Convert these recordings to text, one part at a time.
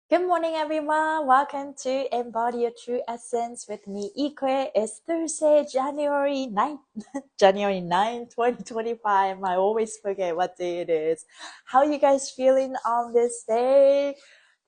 Good morning, everyone. Welcome to Embody Your True Essence with me, Ikue. It's Thursday, January 9th, January 9th, 2025. I always forget what day it is. How are you guys feeling on this day?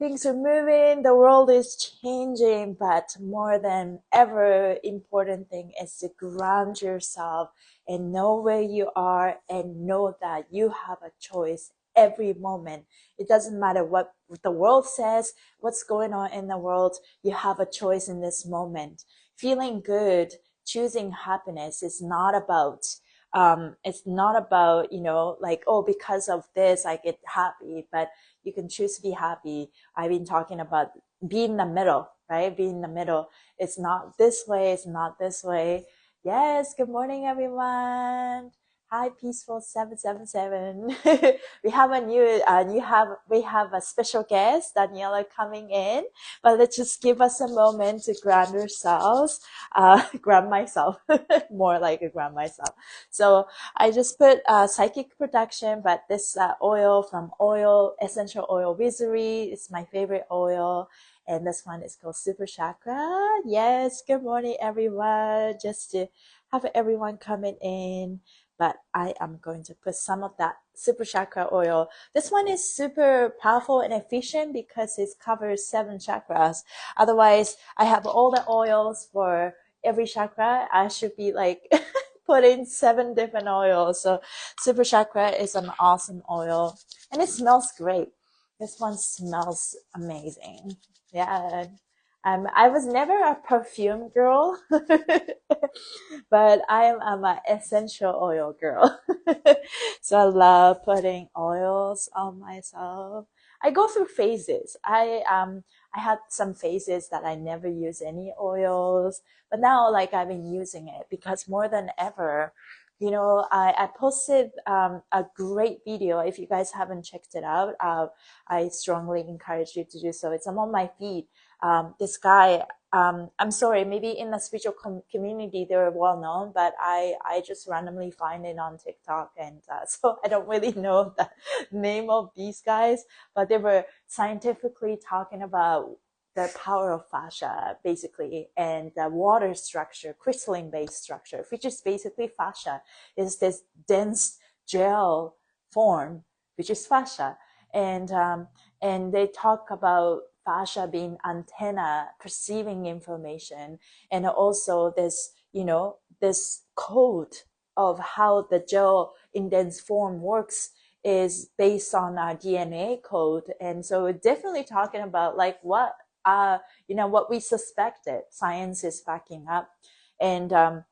Things are moving, the world is changing, but more than ever, important thing is to ground yourself and know where you are and know that you have a choice every moment. It doesn't matter what the world says, what's going on in the world. You have a choice in this moment. Feeling good, choosing happiness is not about it's not about, like, oh, because of this I get happy, but you can choose to be happy. I've been talking about be in the middle, right? Be in the middle. It's not this way, it's not this way. Yes, good morning, everyone. Hi, Peaceful 777. We have a we have a special guest, Daniela, coming in. But let's just give us a moment to ground ourselves. Ground myself, more like a ground myself. So I just put psychic production, but this oil from Essential Oil Wizardry is my favorite oil. And this one is called Super Chakra. Yes, good morning, everyone. Just to have everyone coming in. But I am going to put some of that Super Chakra oil. This one is super powerful and efficient because it covers 7 chakras. Otherwise, I have all the oils for every chakra. I should be like putting 7 different oils. So Super Chakra is an awesome oil and it smells great. This one smells amazing. Yeah. I was never a perfume girl, but I'm an essential oil girl. So I love putting oils on myself. I go through phases. I had some phases that I never use any oils, but now like I've been using it because more than ever, I posted a great video. If you guys haven't checked it out, I strongly encourage you to do so. It's on my feed. This guy, I'm sorry, maybe in the spiritual community they're well known, but I just randomly find it on TikTok, and so I don't really know the name of these guys, but they were scientifically talking about the power of fascia, basically, and the water structure, crystalline based structure, which is basically fascia, is this dense gel form, which is fascia. And they talk about fascia being antenna perceiving information, and also this code of how the gel in dense form works is based on our DNA code. And so we're definitely talking about like what we suspected, science is backing up. And um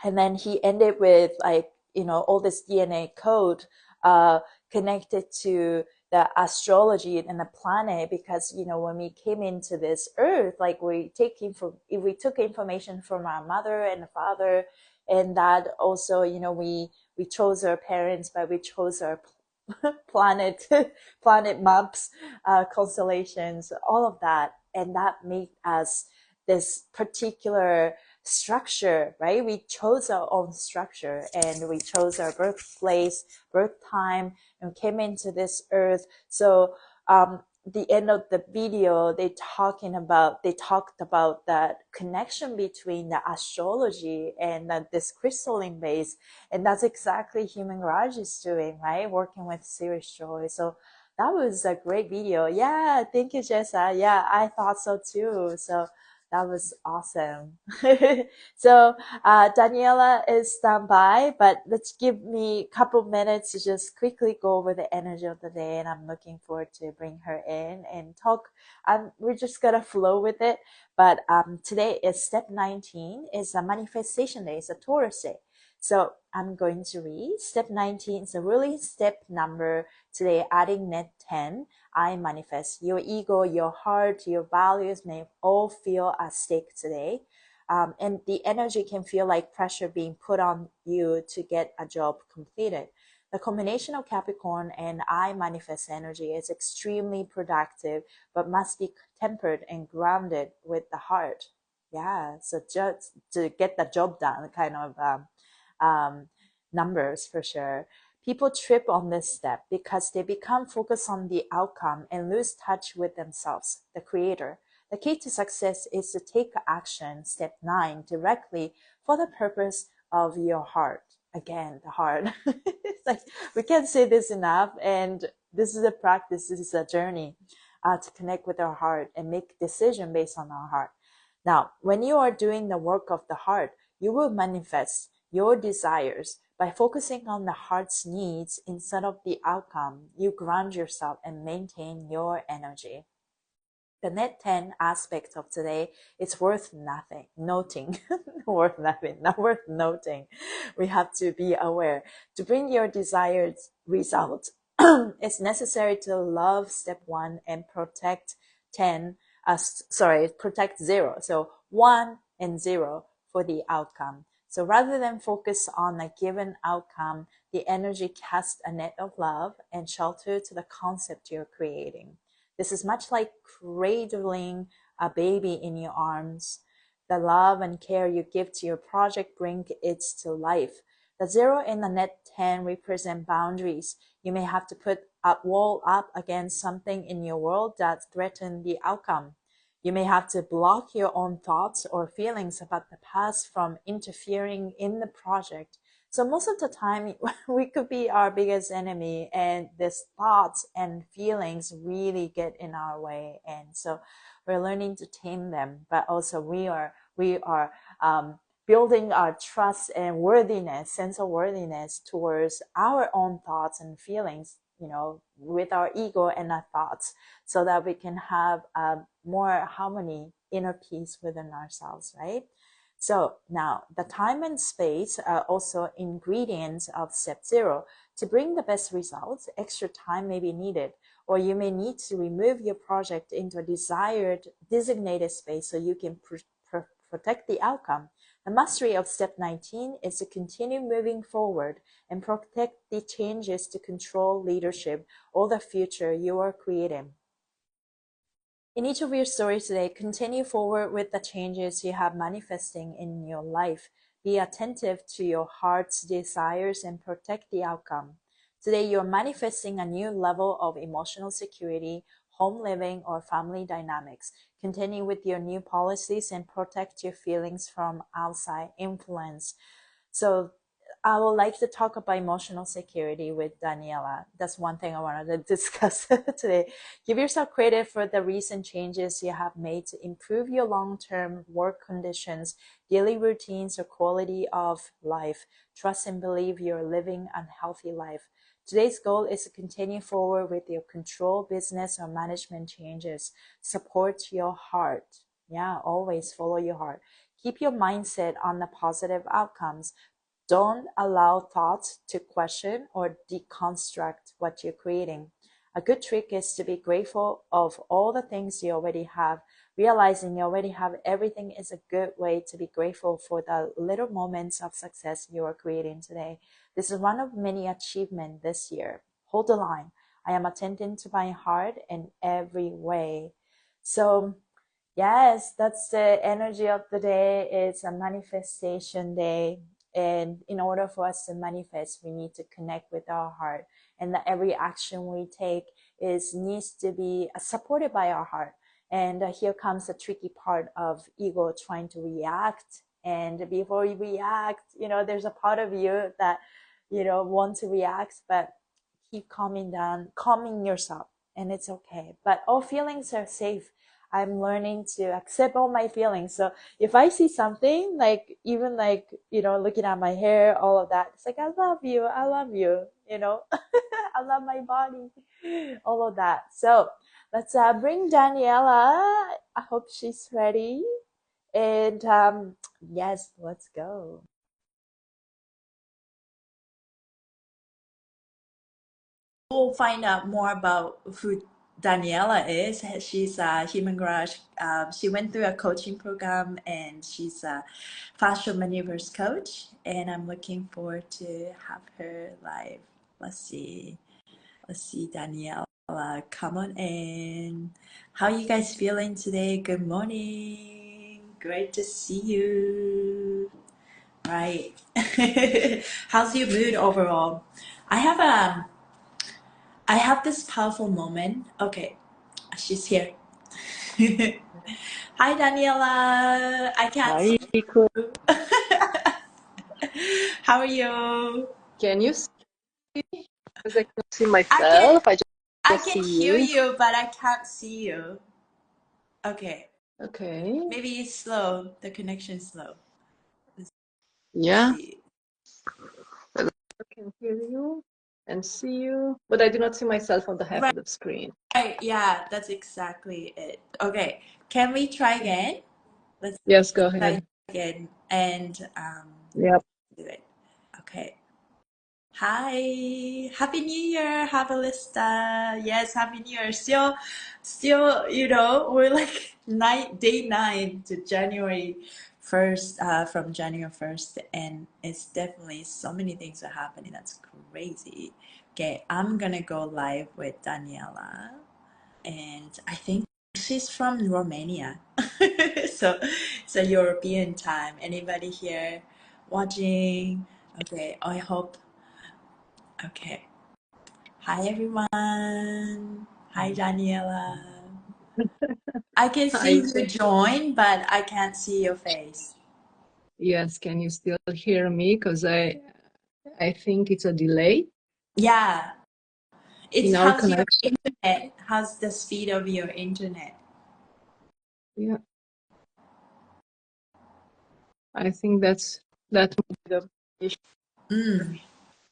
and then he ended with like, all this DNA code uh connected to the astrology and the planet, because when we came into this earth, like we took information from our mother and the father, and that also, we chose our parents, but we chose our planet planet maps, constellations, all of that, and that made us this particular structure, right? We chose our own structure, and we chose our birthplace, birth time, and came into this earth. So the end of the video, they talked about that connection between the astrology and this crystalline base, and that's exactly Human Garage is doing, right? Working with Serious Joy. So that was a great video. Yeah, thank you, Jessa. Yeah, I thought so too. So that was awesome. So Daniela is standby, but let's give me a couple minutes to just quickly go over the energy of the day, and I'm looking forward to bring her in and talk. We're just gonna flow with it, but today is step 19. Is a manifestation day. It's a Taurus day. So I'm going to read step 19. It's a really step number today, adding net 10. I manifest. Your ego, your heart, your values may all feel at stake today. And the energy can feel like pressure being put on you to get a job completed. The combination of Capricorn and I manifest energy is extremely productive, but must be tempered and grounded with the heart. Yeah, so just to get the job done, kind of numbers for sure. People trip on this step because they become focused on the outcome and lose touch with themselves, the creator. The key to success is to take action, step 9, directly for the purpose of your heart. Again, the heart. It's like we can't say this enough, and this is a practice, this is a journey to connect with our heart and make decision based on our heart. Now, when you are doing the work of the heart, you will manifest your desires by focusing on the heart's needs instead of the outcome. You ground yourself and maintain your energy. The net 10 aspect of today is worth nothing, noting, worth nothing, not worth noting. We have to be aware. To bring your desired result, it's necessary to love step 1 and protect 10, protect 0. So 1 and 0 for the outcome. So rather than focus on a given outcome, the energy casts a net of love and shelter to the concept you're creating. This is much like cradling a baby in your arms. The love and care you give to your project bring it to life. The 0 and the net 10 represent boundaries. You may have to put a wall up against something in your world that threatens the outcome. You may have to block your own thoughts or feelings about the past from interfering in the project. So most of the time, we could be our biggest enemy, and these thoughts and feelings really get in our way. And so we're learning to tame them, but also we are building our trust and worthiness, sense of worthiness towards our own thoughts and feelings, with our ego and our thoughts, so that we can have more harmony, inner peace within ourselves, right? So now the time and space are also ingredients of step 0. To bring the best results, extra time may be needed, or you may need to remove your project into a desired designated space so you can protect the outcome. The mastery of step 19 is to continue moving forward and protect the changes to control leadership or the future you are creating. In each of your stories today, continue forward with the changes you have manifesting in your life. Be attentive to your heart's desires and protect the outcome. Today, you're manifesting a new level of emotional security, home living, or family dynamics. Continue with your new policies and protect your feelings from outside influence. So I would like to talk about emotional security with Daniela. That's one thing I wanted to discuss today. Give yourself credit for the recent changes you have made to improve your long-term work conditions, daily routines, or quality of life. Trust and believe you're living a healthy life. Today's goal is to continue forward with your control, business, or management changes. Support your heart. Yeah, always follow your heart. Keep your mindset on the positive outcomes. Don't allow thoughts to question or deconstruct what you're creating. A good trick is to be grateful of all the things you already have. Realizing you already have everything is a good way to be grateful for the little moments of success you are creating today. This is one of many achievements this year. Hold the line. I am attending to my heart in every way. So yes, that's the energy of the day. It's a manifestation day. And in order for us to manifest, we need to connect with our heart. And that every action we take needs to be supported by our heart. And here comes the tricky part of ego trying to react. And before you react, there's a part of you that, want to react, but keep calming down, calming yourself. And it's okay. But all feelings are safe. I'm learning to accept all my feelings. So if I see something even looking at my hair, all of that, it's like, I love you, I love my body, all of that. So let's bring Daniela. I hope she's ready. And yes, let's go. We'll find out more about who Daniela is. She's a human garage. She went through a coaching program, and she's a fascia maneuvers coach. And I'm looking forward to have her live. Let's see. Let's see, Daniela. Come on in. How are you guys feeling today? Good morning. Great to see you. Right. How's your mood overall? I have this powerful moment. Okay, she's here. Hi, Daniela. I can't Hi, see Ikue. you. How are you? Can you see? Because I can see I can myself. I I just can see hear you. you, but I can't see you. Okay, Okay. maybe it's slow. The connection's slow. Let's Yeah, see. but I can hear you and see you, but I do not see myself on the half Right, of the screen. yeah, that's exactly it. Okay, can we try again? Let's Yes, go try ahead. again and Yep. do it. Okay. Hi, Happy New Year, Havelista. Yes, Happy New Year. Still, we're like day 9 to January 1st, from January 1st, and it's definitely so many things are happening. That's crazy. Okay, I'm gonna go live with Daniela, and I think she's from Romania. So it's a European time. Anybody here watching? Okay, I hope. Okay. Hi, everyone. Hi, Daniela. I can see Hi. you join, but I can't see your face. Yes, can you still hear me? Because I think it's a delay Yeah. It's in our how's your connection. internet? How's the speed of your internet? Yeah, I think that would be the issue. Mm.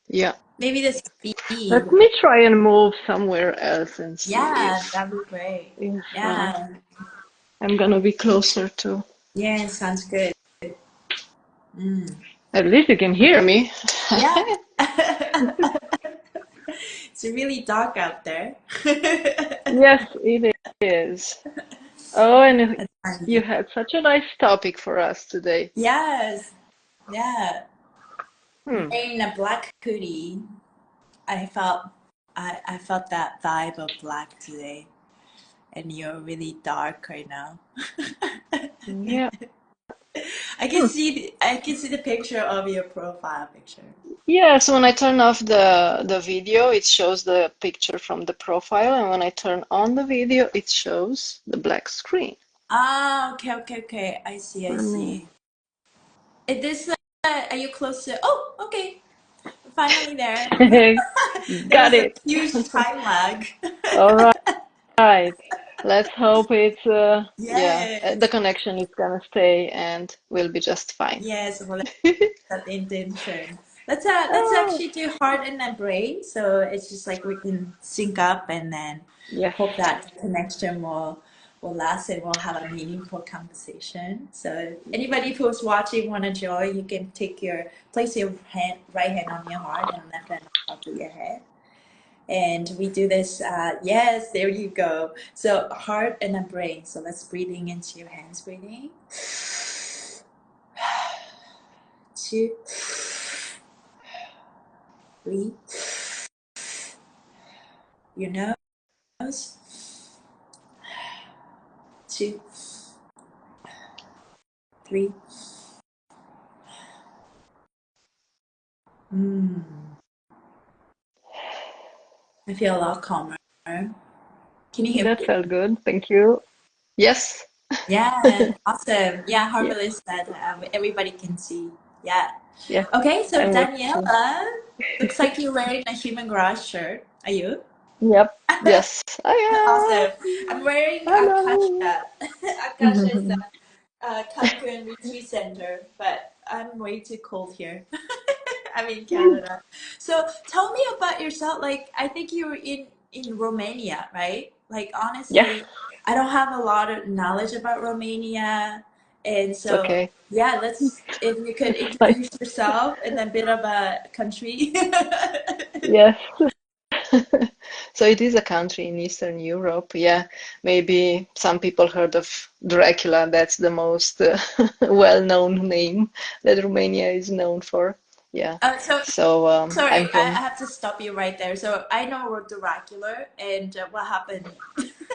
Yeah. Maybe the speed. Let me try and move somewhere else and see Yeah, that'd be great. if Yeah. I'm gonna be closer to. Yeah, sounds good. Mm. At least you can hear me. Yeah. It's really dark out there. Yes, it is. Oh, and That's you funny. had such a nice topic for us today. Yes. Yeah. Hmm. Wearing a black hoodie. I felt I felt that vibe of black today, and you're really dark right now. Yeah. I Hmm. can see I can see the picture of your profile picture. Yeah, so when I turn off the video, it shows the picture from the profile, and when I turn on the video, it shows the black screen Ah, okay, okay, okay. I see, I for me. see. Is this are you close to? Oh, okay. Finally there. There Got was a it. huge time lag. All right. Let's hope it's yeah, the Yes, connection is gonna stay and we'll be just fine. yes. Well, that intention. Let's Oh, actually do heart and then brain. So it's just like we can sync up and then yes. hope that connection will last and we'll have a meaningful conversation. So anybody who's watching want to join, you can place your right hand on your heart and left hand on top of your head. And we do this. Yes, there you go. So heart and then brain. So let's breathing into your hands. Breathing. Two, three. Your nose. Two, three. Mm. I feel a lot calmer. Can you hear That me? felt good. Thank you. Yes. Yeah, awesome. Yeah, Yeah. Harvard that everybody can see. Yeah. Yeah. Okay, so I'm watching. Daniela, looks like you're wearing a human garage shirt. Are you? Yep. Yes, I Awesome. I'm wearing am. Hello. Akasha. Akasha is Capricorn Retreat Center, but I'm way too cold here. I'm in Canada. So tell me about yourself. Like, I think you were in Romania, right? Like, Yes, honestly, I don't have a lot of knowledge about Romania, and it's so okay. yeah, let's if you could It's fine. introduce yourself and then bit of a country. Yes. So it is a country in Eastern Europe. Yeah, maybe some people heard of Dracula. That's the most well-known name that Romania is known for. Yeah. So So I'm sorry, I from. have to stop you right there. So I know Dracula and what happened.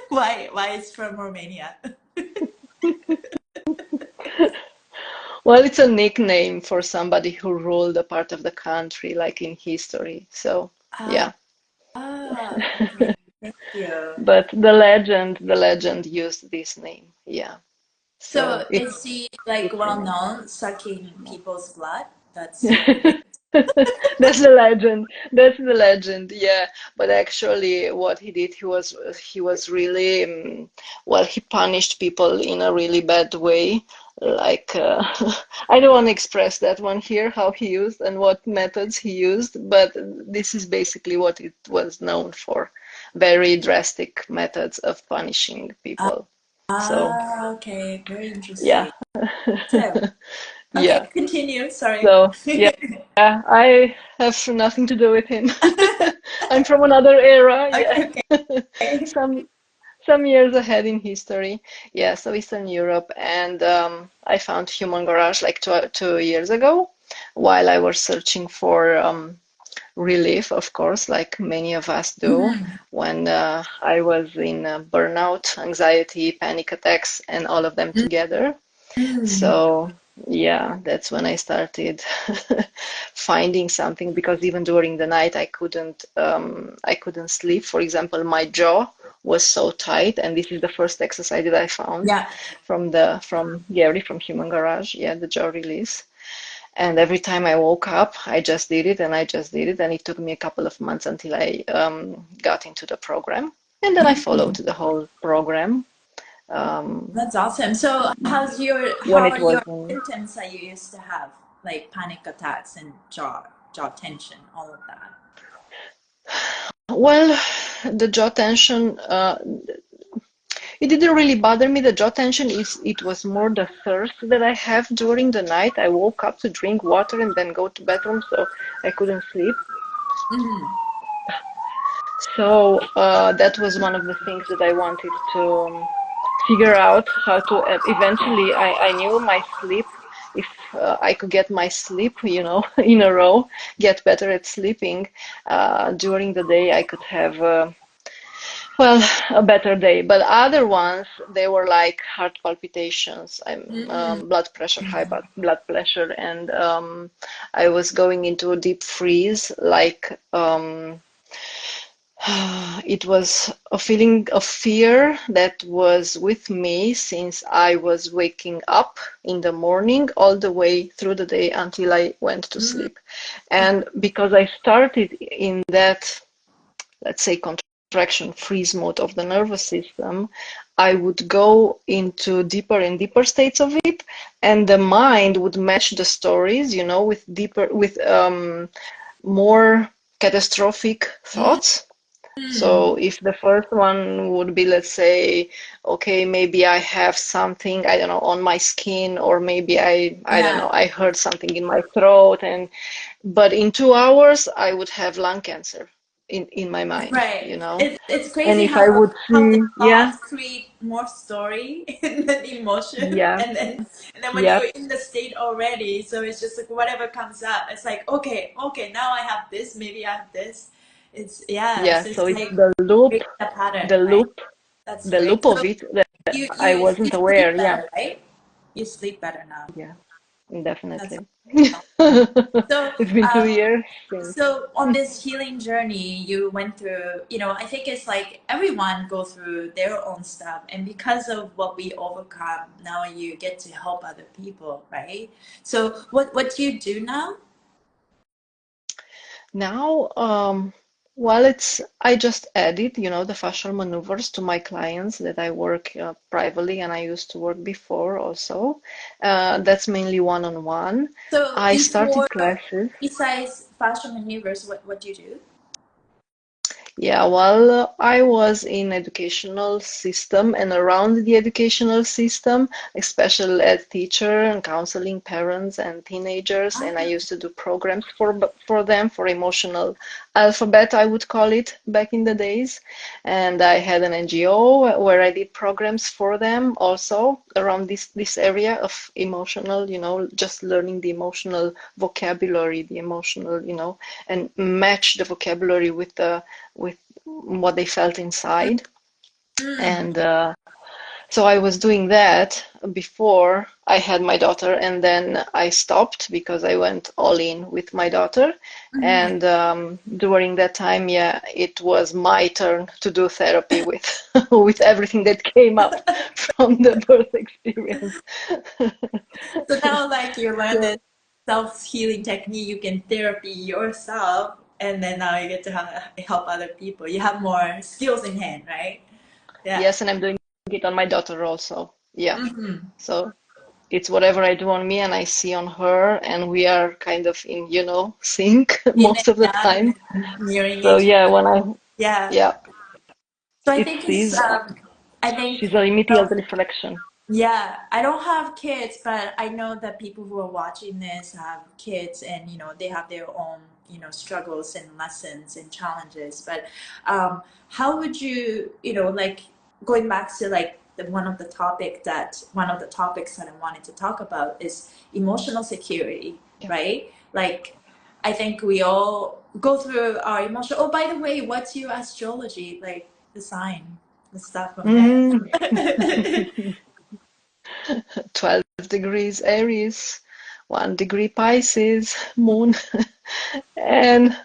Why it's from Romania? Well, it's a nickname for somebody who ruled a part of the country, like in history. So, Ah, yeah. okay. Thank you. But the legend used this name. Yeah. So So is he like it's well in known sucking people's blood? That's super it. famous. That's the legend. That's the legend. Yeah. But actually, what he did, he was really well. He punished people in a really bad way. Like I don't want to express that one here, how he used and what methods he used, but this is basically what it was known for. Very drastic methods of punishing people. So Ah, okay. Very yeah. interesting. So, okay, Yeah. continue. Sorry. So yeah, I have nothing to do with him. I'm from another era. Yeah, Okay, okay. some some years ahead in history. Yeah, so Eastern Europe, and I found Human Garage like 2 years ago, while I was searching for relief, of course, like many of us do, Mhm, when I was in burnout, anxiety, panic attacks, and all of them together. mhm. So yeah, that's when I started finding something, because even during the night I couldn't sleep. For example, my jaw was so tight, and this is the first exercise that I found Yeah. from Gary from Human Garage. Yeah, the jaw release. And every time I woke up, I just did it and I just did it, and it took me a couple of months until I got into the program, and then I followed the whole program. Um, That's awesome. So when how it are was your in symptoms that you used to have, like panic attacks and jaw tension, all of that? Well, the jaw tension, it didn't really bother me. The jaw tension it was more the thirst that I have during the night. I woke up to drink water and then go to bedroom, so I couldn't sleep. Hmm. So that was one of the things that I wanted to figure out how to. Eventually, I knew my sleep. If I could get my sleep, in a row, get better at sleeping during the day, I could have. Well, a better day, but other ones, they were like heart palpitations, Mm. blood pressure, high blood pressure, and I was going into a deep freeze. Like it was a feeling of fear that was with me since I was waking up in the morning all the way through the day until I went to Mm. sleep, and because I started in that, let's say, contraction freeze mode of the nervous system, I would go into deeper and deeper states of it, and the mind would match the stories, with more catastrophic thoughts. Mm. So if the first one would be, let's say, okay, maybe I have something, I don't know, on my skin, or maybe I don't Yeah. know, I heard something in my throat, but in 2 hours I would have lung cancer in my mind, Right. It's And crazy if I would how the see, yeah, thoughts create more story and then emotion, yeah, and then when yeah, you're in the state already, so it's just like whatever comes up, it's like okay, now I have this, maybe I have this. It's yeah, yeah. so So it's it's like break the pattern, the right? loop, That's the great. loop So of it that you I you you wasn't aware. sleep Yeah, better, right? You sleep better now. yeah, That's definitely. awesome. So, It's been two um, years since. so on this healing journey you went through, I think it's like everyone goes through their own stuff, and because of what we overcome, now you get to help other people, right? So, what do you do now? Now, well, I just added, the fascial maneuvers to my clients that I work privately, and I used to work before also. That's mainly one-on-one. So, I started classes. besides fashion maneuvers, what do you do? Yeah, well, I was in educational system and around the educational system, like special ed teacher and counseling parents and teenagers, and I Ah, used to do programs for them for emotional alphabet, I would call it back in the days. And I had an NGO where I did programs for them also around this area of emotional, just learning the emotional vocabulary, the emotional, and match the vocabulary with what they felt inside. mm, And So I was doing that before I had my daughter, and then I stopped because I went all in with my daughter. Mhm. And during that time, yeah, it was my turn to do therapy with with everything that came up from the birth experience. So now, like, you learn this So self-healing technique, you can therapy yourself, and then now you get to help other people. You have more skills in hand, right? Yeah. yes, and I'm doing it on my daughter also. Yeah. Hmm. So it's whatever I do on me and I see on her, and we are kind of in, sync In and most of the out, time. mirroring So each yeah, other. when Yeah. yeah, So I it think it's, sees, I think, she's a immediate reflection. yeah, I don't have kids, but I know that people who are watching this have kids, and they have their own struggles and lessons and challenges. But how would you like, going back to like one of the topics that I wanted to talk about is emotional security, Yeah. right? Like, I think we all go through our emotional. Oh, by the way, what's your astrology, like the sign, the stuff from there? Mm. 12 degrees Aries, 1 degree Pisces, Moon, and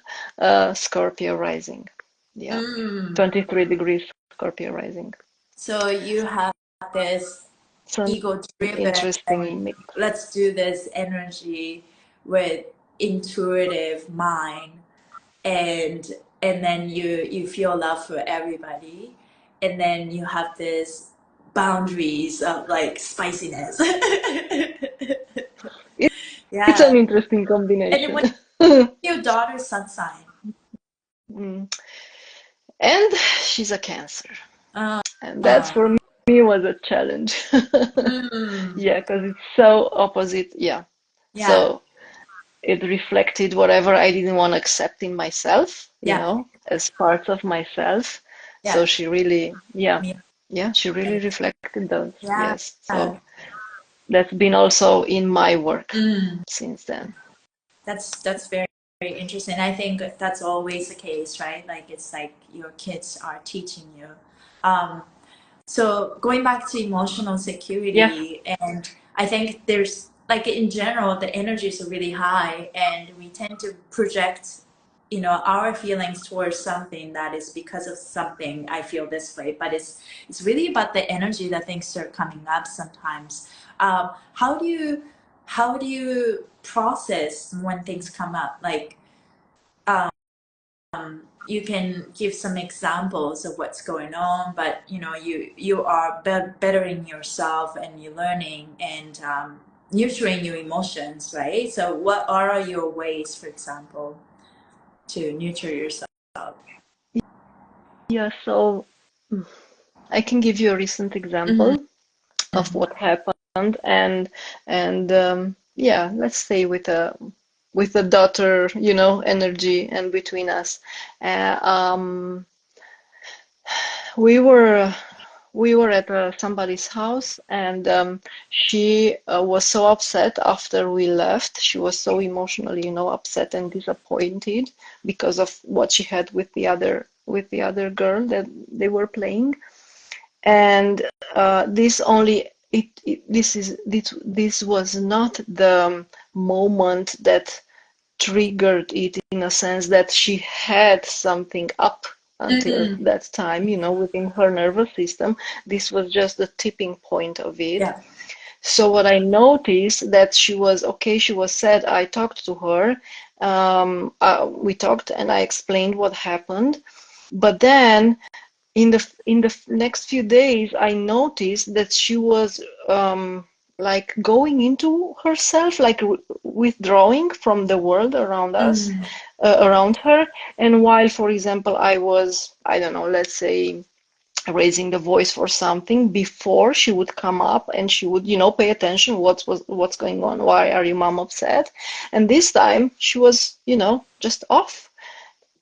Scorpio rising. Yeah, Mm. 23 degrees Scorpio rising. So you have this So an ego driven, interesting mix. let's do this energy with intuitive mind, and then you feel love for everybody, and then you have this boundaries of like spiciness. It's Yeah. an interesting And then combination. what your daughter's sun sign? Mm. And she's a Cancer. Uh, And that's uh, for me was a challenge. mm, Yeah, because it's so opposite. Yeah. yeah, So it reflected whatever I didn't want to accept in myself, yeah, as parts of myself. So yeah. she really, Me. yeah, she really reflected those. Yeah. Yes. So that's been also in my work Mm. since then. That's very, very interesting. I think that's always the case, right? Like, it's like your kids are teaching you. Um, so going back to emotional Yes. security, and I think there's like, in general, the energies are really high, and we tend to project, our feelings towards something that is because of something. I feel this way, but it's really about the energy that things are coming up sometimes. How do you process when things come up? Like, you can give some examples of what's going on, but you are bettering yourself, and you're learning, and nurturing your emotions, right? So what are your ways, for example, to nurture yourself? Yeah. So I can give you a recent Mm-hmm. example of what happened, and yeah, let's stay with the daughter, energy and between us. Uh, um, we were we were at somebody's house, and she was so upset after we left. She was so emotionally, upset and disappointed because of what she had with the other girl that they were playing. And this only this was not the moment that triggered it, in a sense that she had something up until Mm-hmm. that time, within her nervous system. This was just the tipping point of it. Yeah. So what I noticed, that she was okay, she was sad. I talked to her, we talked, and I explained what happened. But then in the next few days, I noticed that she was like going into herself, like withdrawing from the world around us, Mm-hmm. around her. And while, for example, I was, I don't know, let's say, raising the voice for something, before she would come up and she would, pay attention, what's going on, why are you, mom, upset? And this time she was, just off.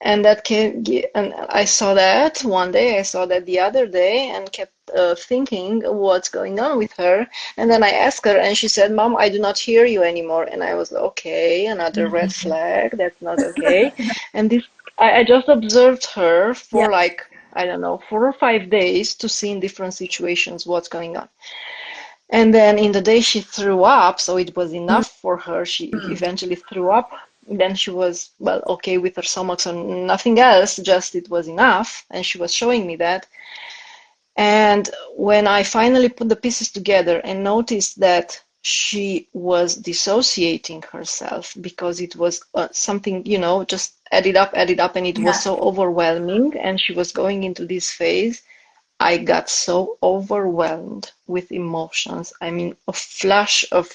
And that came, and I saw that one day, I saw that the other day, and kept thinking what's going on with her. And then I asked her, and she said, "Mom, I do not hear you anymore." And I was like, okay, another red Mm-hmm. flag. That's not okay. And this, I just observed her Yeah. for like I don't know, 4 or 5 days to see in different situations what's going on. And then in the day she threw up, so it was enough for her. She eventually threw up. Then she was, well, okay with her stomach, so nothing else, just it was enough. And she was showing me that. And when I finally put the pieces together and noticed that she was dissociating herself because it was something, just added up, and it was Yeah. so overwhelming, and she was going into this phase, I got so overwhelmed with emotions. I mean, a flash of,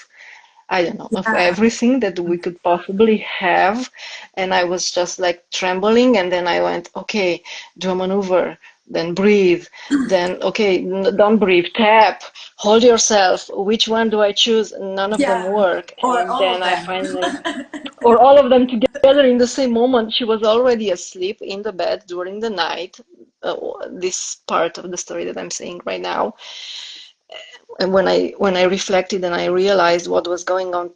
I don't know, of Yeah. everything that we could possibly have. And I was just like trembling. And then I went, okay, do a maneuver, then breathe, then, okay, don't breathe, tap, hold yourself. Which one do I choose? None of them Yeah. work. Or And all then of I them. finally, or all of them together in the same moment. She was already asleep in the bed during the night. This part of the story that I'm saying right now. And when I reflected and I realized what was going on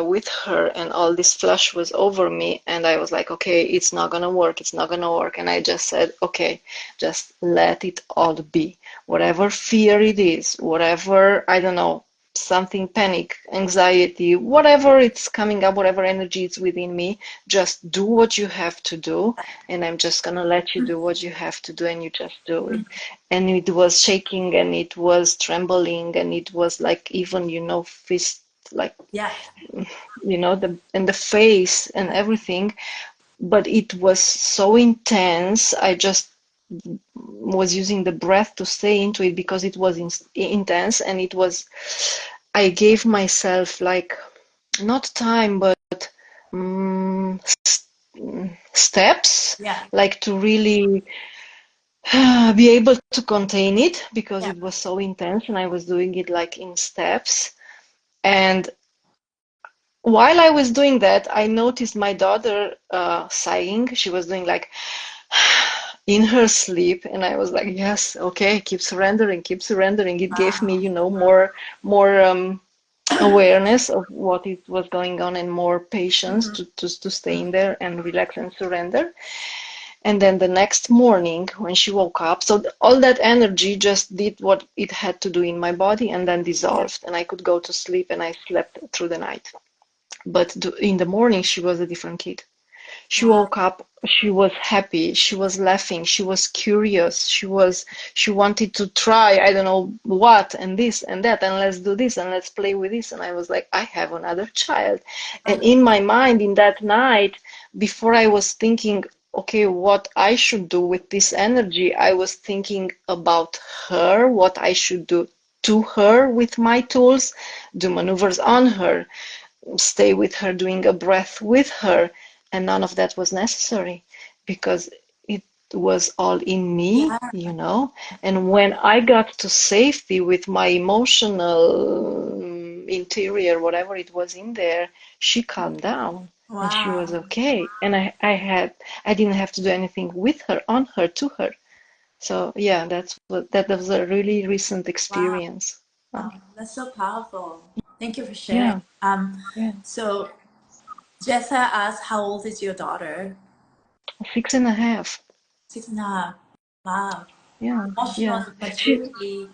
with her, and all this flush was over me, and I was like, okay, it's not gonna work, it's not gonna work. And I just said, okay, just let it all be. Whatever fear it is, whatever, I don't know, something, panic, anxiety, whatever it's coming up, whatever energy is within me, just do what you have to do, and I'm just gonna let you do what you have to do, and you just do it. And it was shaking, and it was trembling, and it was like even, fist, like, Yeah. the face and everything. But it was so intense. I just was using the breath to stay into it because it was intense, and it was, I gave myself like, not time, but um, steps, Yeah. like to really be able to contain it because Yeah. it was so intense, and I was doing it like in steps. And while I was doing that, I noticed my daughter sighing. She was doing like in her sleep, and I was like, yes, okay, keep surrendering, keep surrendering. It gave me, Wow. more awareness of what it was going on, and more patience Mhm. to stay in there and relax and surrender. And then the next morning, when she woke up, so all that energy just did what it had to do in my body and then Yeah. dissolved. And I could go to sleep, and I slept through the night. But in the morning, she was a different kid. She Wow. woke up, she was happy, she was laughing, she was curious, she wanted to try, I don't know what, and this and that, and let's do this, and let's play with this. And I was like, I have another child. And in my mind, in that night, before I was thinking, okay, what I should do with this energy, I was thinking about her, what I should do to her with my tools, do maneuvers on her, stay with her, doing a breath with her. And none of that was necessary because it was all in me, Yeah. And when I got to safety with my emotional interior, whatever it was in there, she calmed down and she was Wow. okay. And I didn't have to do anything with her, on her, to her. So yeah, that was a really recent Wow. experience. That's so powerful. Thank you for sharing. Yeah, yeah. So Jessa asked, how old is your daughter? 6.5. 6.5. Wow. Yeah, Emotional yeah. She, maturity,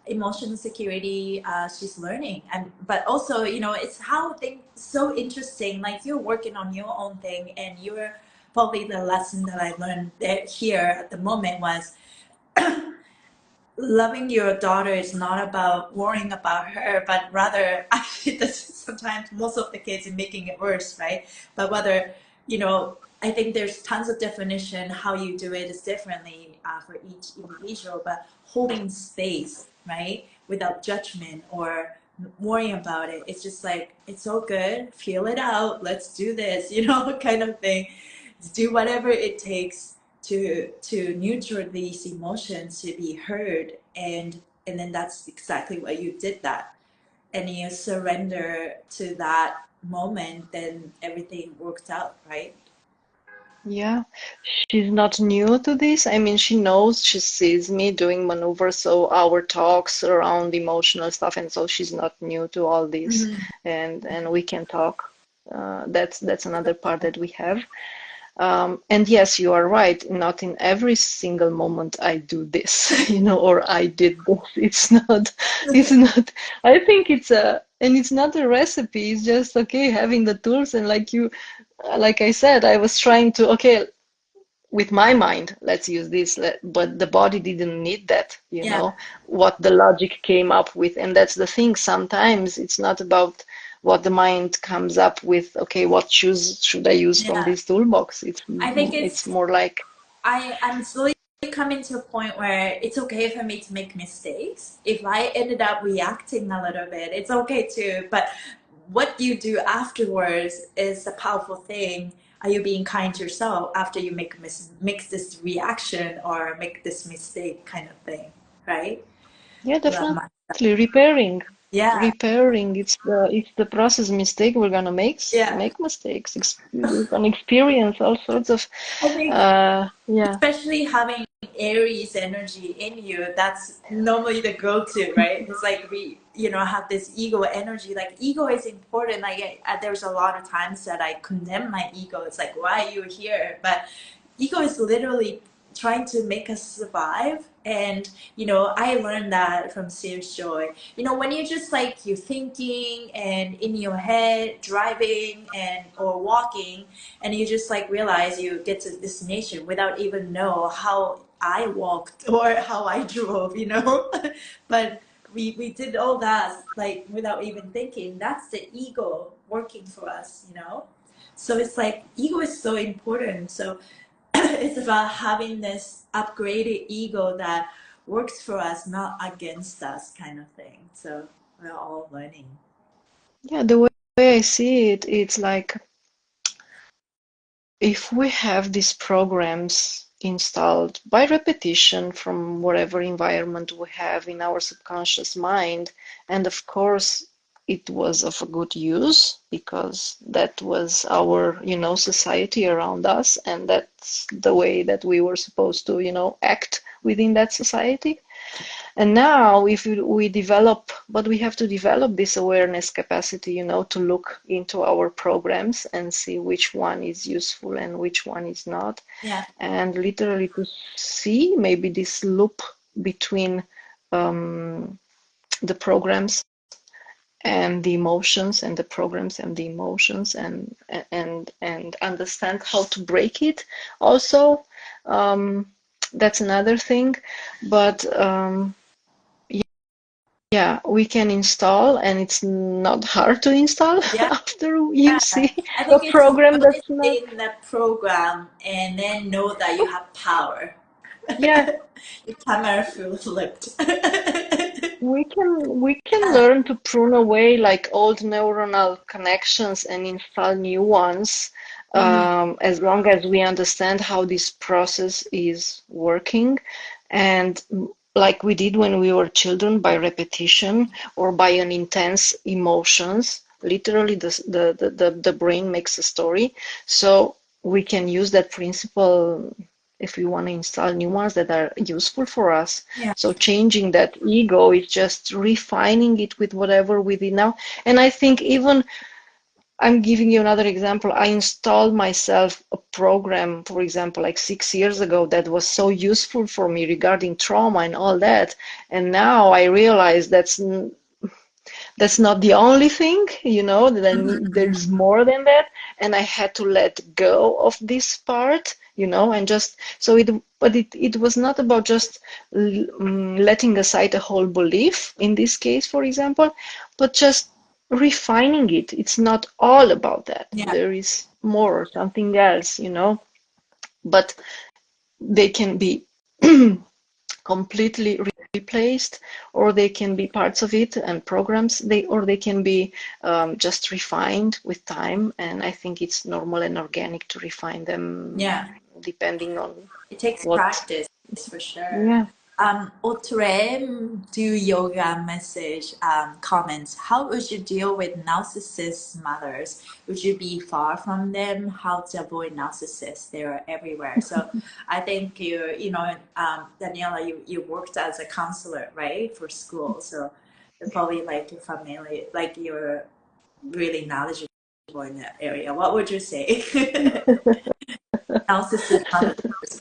emotional security, she's learning. And but also, it's how things so interesting. Like you're working on your own thing, and you're probably the lesson that I learned that here at the moment was loving your daughter is not about worrying about her, but rather actually this is sometimes most of the kids are making it worse, right? But whether, I think there's tons of definition how you do it is differently for each individual, but holding space, right? Without judgment or worrying about it. It's just like, it's so good, feel it out, let's do this, kind of thing. Do whatever it takes to nurture these emotions to be heard, and then that's exactly what you did, that, and you surrender to that moment, then everything works out, right? yeah, she's not new to this. I mean, she knows, she sees me doing maneuvers, so our talks around emotional stuff, and so she's not new to all this, Mm-hmm. and we can talk. That's another part that we have. And yes, you are right. Not in every single moment I do this, or I did this. It's not, I think and it's not a recipe. It's just, okay, having the tools. And like I said, I was trying to, okay, with my mind, let's use this, but the body didn't need that, Yeah, what the logic came up with. And that's the thing. Sometimes it's not about what the mind comes up with. Okay, what shoes should I use from yeah. this toolbox? I think It's more like, I'm slowly coming to a point where it's okay for me to make mistakes. If I ended up reacting a little bit, it's okay too. But what you do afterwards is a powerful thing. Are you being kind to yourself after you make this reaction or make this mistake kind of thing, right? yeah, Love definitely myself. repairing. Yeah, Repairing, it's the process. Mistake, we're gonna yeah. make mistakes. We're gonna experience all sorts of I think yeah. especially having Aries energy in you, that's normally the go-to, right? It's like we, have this ego energy. Like ego is important. Like there's a lot of times that I condemn my ego. It's like, why are you here? But ego is literally trying to make us survive. And I learned that from Serious Joy. When you're just like you're thinking and in your head driving and or walking, and you just like realize you get to destination without even know how I walked or how I drove. But we did all that like without even thinking. That's the ego working for us. So it's like ego is so important. So it's about having this upgraded ego that works for us, not against us, kind of thing. So we're all learning. Yeah, the way I see it, it's like, if we have these programs installed by repetition from whatever environment we have in our subconscious mind, and of course it was of a good use because that was our, society around us, and that's the way that we were supposed to, act within that society. And now, if we develop, but we have to develop this awareness capacity, to look into our programs and see which one is useful and which one is not. Yeah. And literally to see maybe this loop between the programs and the emotions, and the programs and the emotions, and understand how to break it also. That's another thing. But yeah, we can install, and it's not hard to install Yeah. after you see I a think it's program that's not. noticing the program and then know that you have power. Yeah, Your camera flipped. we can learn to prune away like old neuronal connections and install new ones, Mhm. as long as we understand how this process is working. And like we did when we were children, by repetition or by an intense emotions, literally the brain makes a story. So we can use that principle if we want to install new ones that are useful for us. Yeah. So changing that ego is just refining it with whatever we did now. And I think, even I'm giving you another example. I installed myself a program, for example, like 6 years ago, that was so useful for me regarding trauma and all that. And now I realize that's not the only thing, then there's more than that. And I had to let go of this part, and just so it was not about just letting aside a whole belief in this case, for example, but just refining it. It's not all about that. Yeah. There is more, something else, but they can be completely replaced, or they can be parts of it and programs, or they can be just refined with time. And I think it's normal and organic to refine Yeah. them depending on It takes what. practice for sure. Yeah. Autre do yoga message comments. How would you deal with narcissist mothers? Would you be far from them? How to avoid narcissists? They're everywhere. So I think Daniela, you worked as a counselor, right, for school. So you're probably like your family, like you're really knowledgeable in that area. What would you say? narcissist on purpose.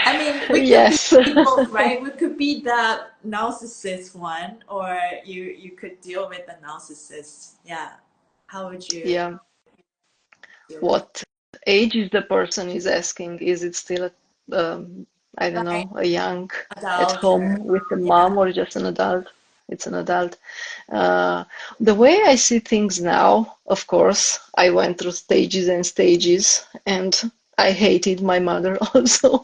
I mean, we could Yes. be both, right? We could be the narcissist one, or you could deal with the narcissist. Yeah. How would you Yeah. deal with What age is the person is asking? Is it still I don't right know, a young at adult or home with a yeah, mom or just an adult? It's an adult. Uh, the way I see things now, of course, I went through stages and stages, and I hated my mother also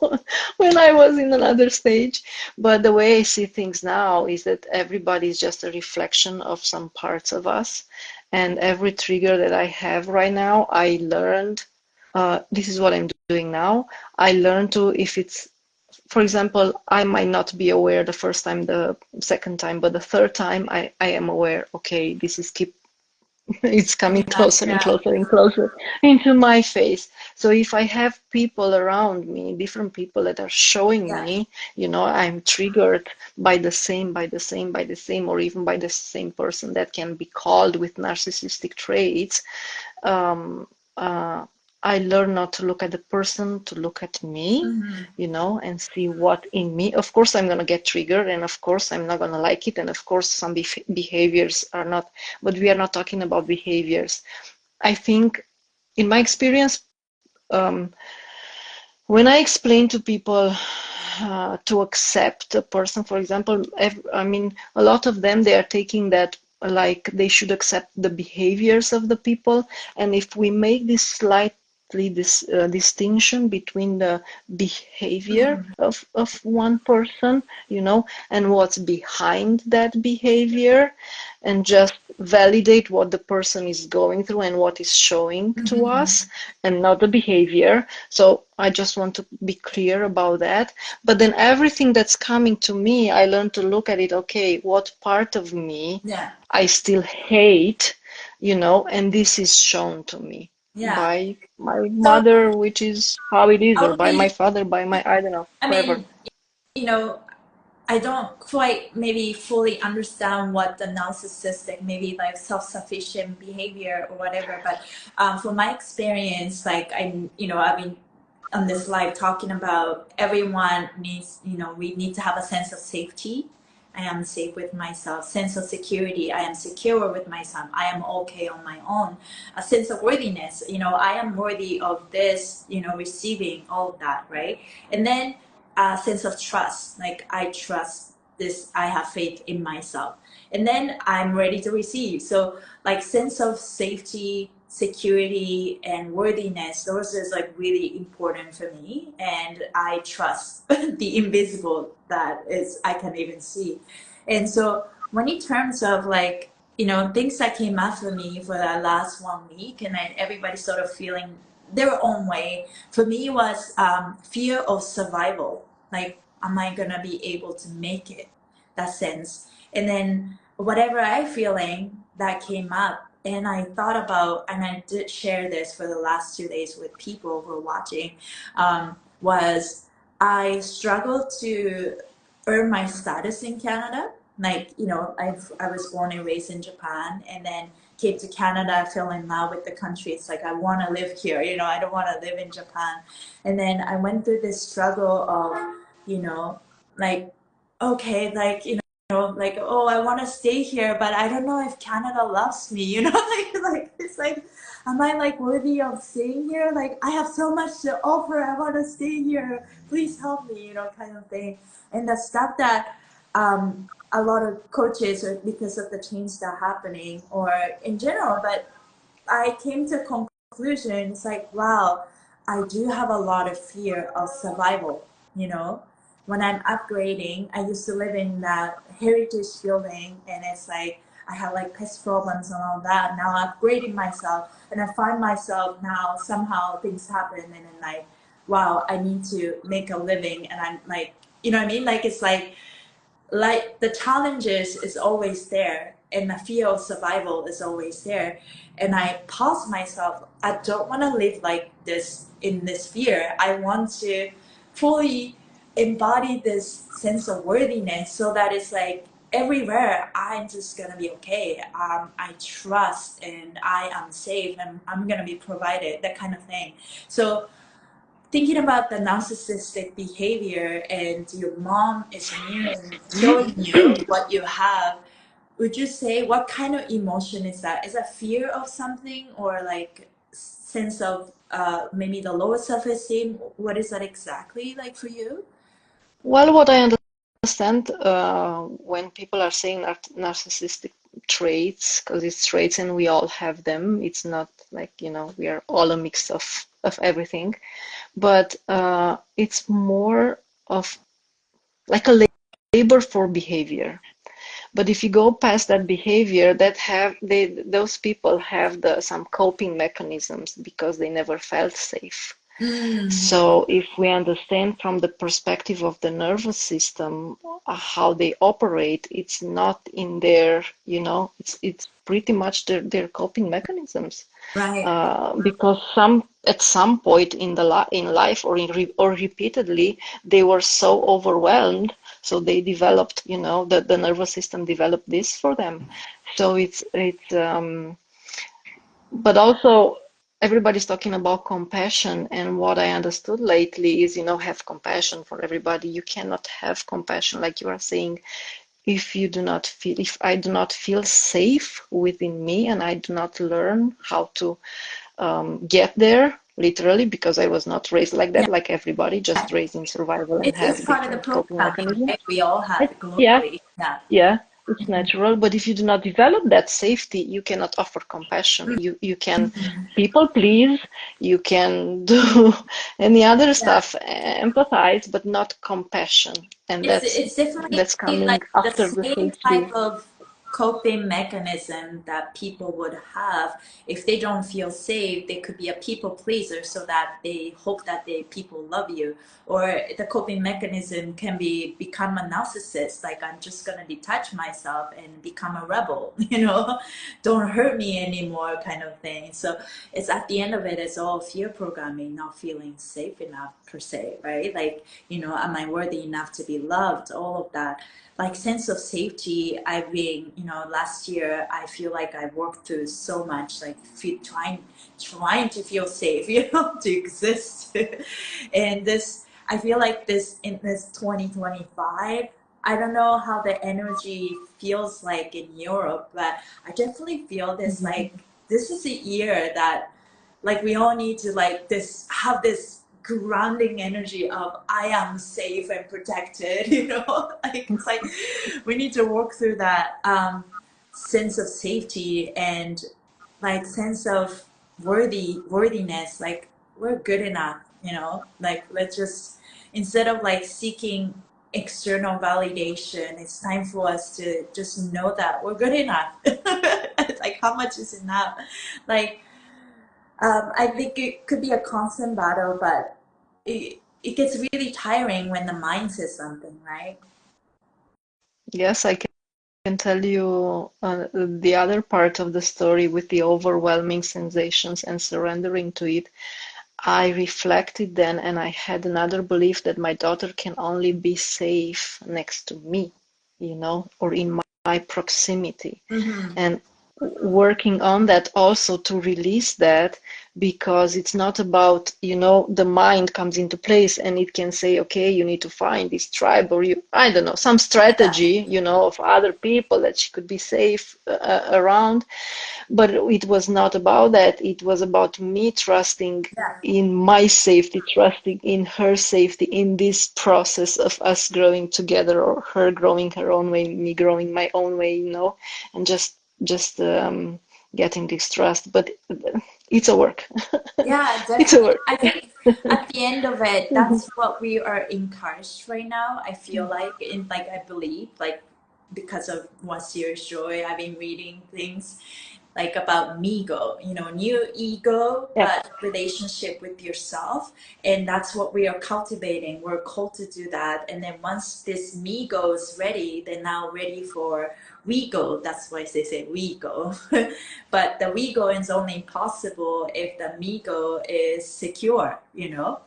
when I was in another stage. But the way I see things now is that everybody is just a reflection of some parts of us. And every trigger that I have right now, I learned, this is what I'm doing now. I learned to, if it's, for example, I might not be aware the first time, the second time, but the third time I am aware, okay, this is keep it's coming coming up, closer and yeah, closer and closer into my face. So if I have people around me, different people that are showing yeah. me, I'm triggered by the same, or even by the same person that can be called with narcissistic traits, um, uh, I learn not to look at the person, to look at me, Mm-hmm. and see what in me. Of course, I'm going to get triggered, and of course, I'm not going to like it. And of course, some behaviors are not, but we are not talking about behaviors. I think, in my experience, um, when I explain to people to accept a person, for example, I mean, a lot of them, they are taking that like they should accept the behaviors of the people. And if we make this slightly this distinction between the behavior Mm-hmm. of one person, and what's behind that behavior, and just validate what the person is going through and what is showing to Mm-hmm. us, and not the behavior. So I just want to be clear about that. But then everything that's coming to me, I learn to look at it, okay, what part of me Yeah. I still hate, and this is shown to me Yeah. by my So mother, which is how it is, or by my totally, father, by my, I don't know, I whoever. mean, you know, I don't quite maybe fully understand what the narcissistic, maybe like self-sufficient behavior or whatever. But from my experience, like I've been on this live talking about everyone needs, we need to have a sense of safety. I am safe with myself. Sense of security. I am secure with myself. I am okay on my own. A sense of worthiness. I am worthy of this. Receiving all of that, right? And then a sense of trust. Like I trust this. I have faith in myself. And then I'm ready to receive. So like sense of safety, security, and worthiness, those is like really important for me. And I trust the invisible that is I can even see. And so when in terms of like, things that came up for me for the last 1 week, and then everybody sort of feeling their own way, for me was fear of survival. Like, am I gonna be able to make it? That sense. And then whatever I feeling that came up, and I thought about, and I did share this for the last 2 days with people who were watching, was I struggled to earn my status in Canada. Like, I was born and raised in Japan, and then came to Canada, fell in love with the country. It's like I want to live here, I don't want to live in Japan. And then I went through this struggle of, you know, like, okay, like, like, oh, I want to stay here, but I don't know if Canada loves me, like it's like, am I like worthy of staying here? Like, I have so much to offer. I want to stay here. Please help me, kind of thing. And the stuff that a lot of coaches, or because of the change that happening, or in general, but I came to a conclusion. It's like, wow, I do have a lot of fear of survival. You know, when I'm upgrading, I used to live in that heritage building, and it's like I have like pest problems and all that. Now I'm upgrading myself, and I find myself now somehow things happen, and then like, wow, I need to make a living, and I'm like, you know what I mean? Like it's like the challenges is always there, and the fear of survival is always there. And I pause myself, I don't want to live like this in this fear. I want to fully embody this sense of worthiness, so that it's like everywhere I'm just gonna be okay. I trust and I am safe and I'm gonna be provided, that kind of thing. So thinking about the narcissistic behavior and your mom is mirroring, showing you what you have, would you say what kind of emotion is that? Is that fear of something or like sense of maybe the lower self-esteem? What is that exactly like for you? Well, what I understand when people are saying narcissistic traits, because it's traits and we all have them, it's not like, we are all a mix of everything, but it's more of like a labor for behavior. But if you go past that behavior, those people have some coping mechanisms because they never felt safe. Mm, So if we understand from the perspective of the nervous system how they operate, it's not in their, it's pretty much their coping mechanisms. right. Because at some point in life or repeatedly they were so overwhelmed, so they developed, the nervous system developed this for them. So it's but also everybody's talking about compassion, and what I understood lately is, have compassion for everybody. You cannot have compassion, like you are saying, if I do not feel safe within me and I do not learn how to get there, literally, because I was not raised like Yeah, that, like everybody, just raised in survival and it's have part of the different coping programming, mechanisms. right? We all have it Yeah, globally. Yeah. yeah, it's natural, but if you do not develop that safety, you cannot offer compassion. You can people please, you can do any other Yeah. stuff, empathize, but not compassion. And It's definitely that's like coming the after the same safety. type of coping mechanism that people would have if they don't feel safe. They could be a people pleaser so that they hope that they people love you, or the coping mechanism can be become a narcissist, like I'm just gonna detach myself and become a rebel, don't hurt me anymore kind of thing. So it's at the end of it, it's all fear programming, not feeling safe enough per se, right? Like, am I worthy enough to be loved? All of that. Like sense of safety, I've been, last year, I feel like I worked through so much, like trying to feel safe, to exist. And I feel like in this 2025, I don't know how the energy feels like in Europe, but I definitely feel this Mhm. like this is a year that like we all need to like this have this grounding energy of I am safe and protected, like it's like we need to work through that sense of safety and like sense of worthiness, like we're good enough, like let's just instead of like seeking external validation, it's time for us to just know that we're good enough. Like how much is enough, like I think it could be a constant battle, but it gets really tiring when the mind says something, right? Yes, I can tell you the other part of the story with the overwhelming sensations and surrendering to it. I reflected then and I had another belief that my daughter can only be safe next to me, or in my proximity. Mm-hmm. And working on that also to release that, because it's not about, the mind comes into place and it can say, okay, you need to find this tribe, or I don't know, some Yeah, strategy, of other people that she could be safe around. But it was not about that. It was about me trusting yeah, in my safety, trusting in her safety in this process of us growing together, or her growing her own way, me growing my own way, and just getting this trust. But it's a work. yeah, It's a definitely. work. I think at the end of it, Mhm. that's what we are encouraged right now. I feel like, in like I believe, like because of what Serious Joy, I've been reading things like about Migo, new ego, Yep. but relationship with yourself. And that's what we are cultivating. We're called to do that. And then once this Migo is ready, they're now ready for we go. That's why they say we go. But the we go is only possible if the Migo is secure. Yep.